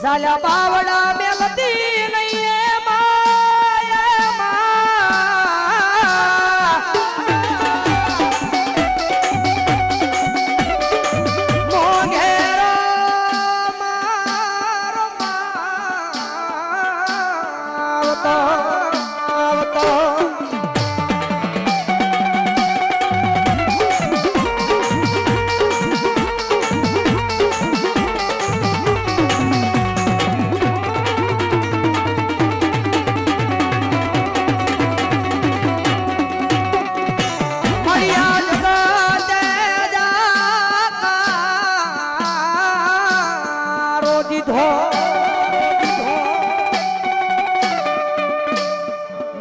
ઝાલા બાવડા મેલતી નહીં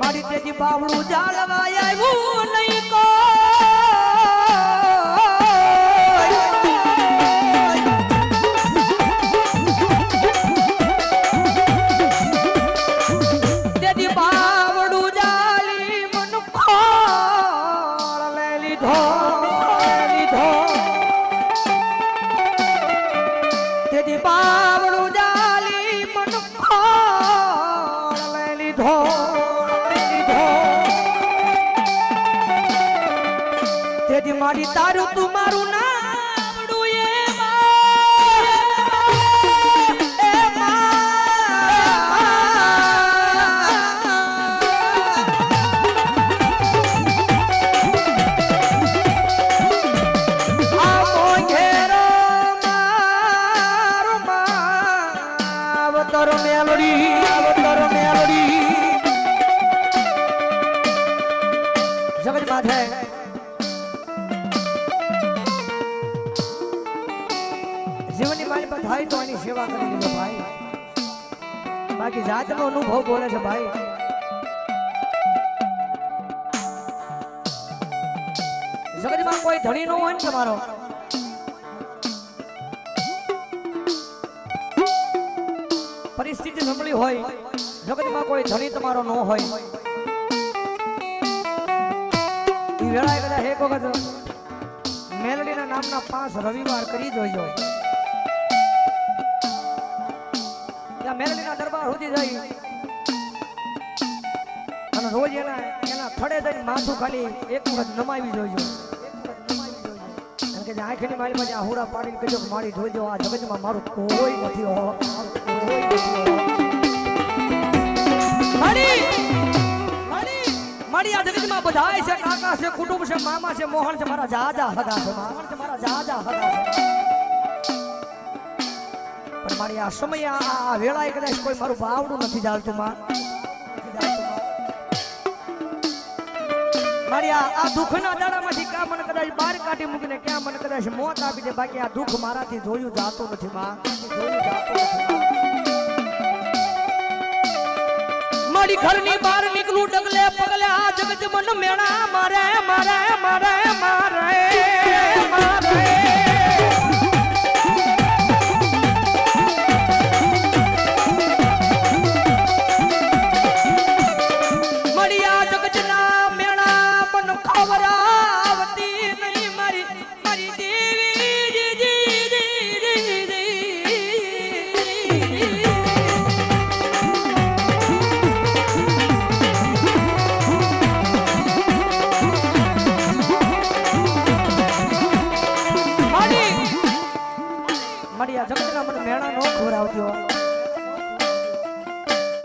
મારી તેજી બાવળું જાળવા આવ્યું નહીં કો તેજી બાવળું જાળી મન ખોળ લે લીધો તેજી બાવળું જાળી મન ખોળ લે લીધો તેથી મારી તારું તું મારું નામડું જગત માથે જીવનની મારી પર થાય તો એની સેવા કરી દીધો ભાઈ બાકી જાતનો અનુભવ બોલે છે ભાઈ જગતમાં કોઈ ધણી નો હોય ને તમારો પરિસ્થિતિ સંભળી હોય જગતમાં કોઈ ધણી તમારો ન હોય એ વેળાએ કદાચ એક વખત મેલડીના નામના 5 રવિવાર કરી જોજો ત્યાં મેલડીના દરબાર સુધી જઈ અને રોજ એના થડે જઈને માથું ખાલી એક વખત નમાવી જોજો કારણ કે આંખની મારી પાસે આહુડા પાડીને કહેજો કે મારી જોજો આ જગતમાં મારું કોઈ નથી મારી આ જગતમાં બધાય છે કાકા છે કુટુંબ છે મામા છે મોહન છે મારા જાજા હગા છે પણ મારી આ સમય આ વેળાએ કદાચ કોઈ મારું ભાવડું નથી ચાલતું માં મારી આ દુઃખના દાડામાંથી ક્યાં મને કદાચ બહાર કાઢી મૂકીને ક્યાં મને કદાચ મોત આપી દે બાકી આ દુઃખ મારાથી જોયું જાતું નથી માં મારી ઘરની બહાર નીકળું ડગલે પગલે આ જગત મન મેણા મારે મારે મારે મારે મારે મારી આ જગતના મેણા મન ખવરાવતી નહીં મારી મારી જગતના મને મેળા નો ખવડાવતી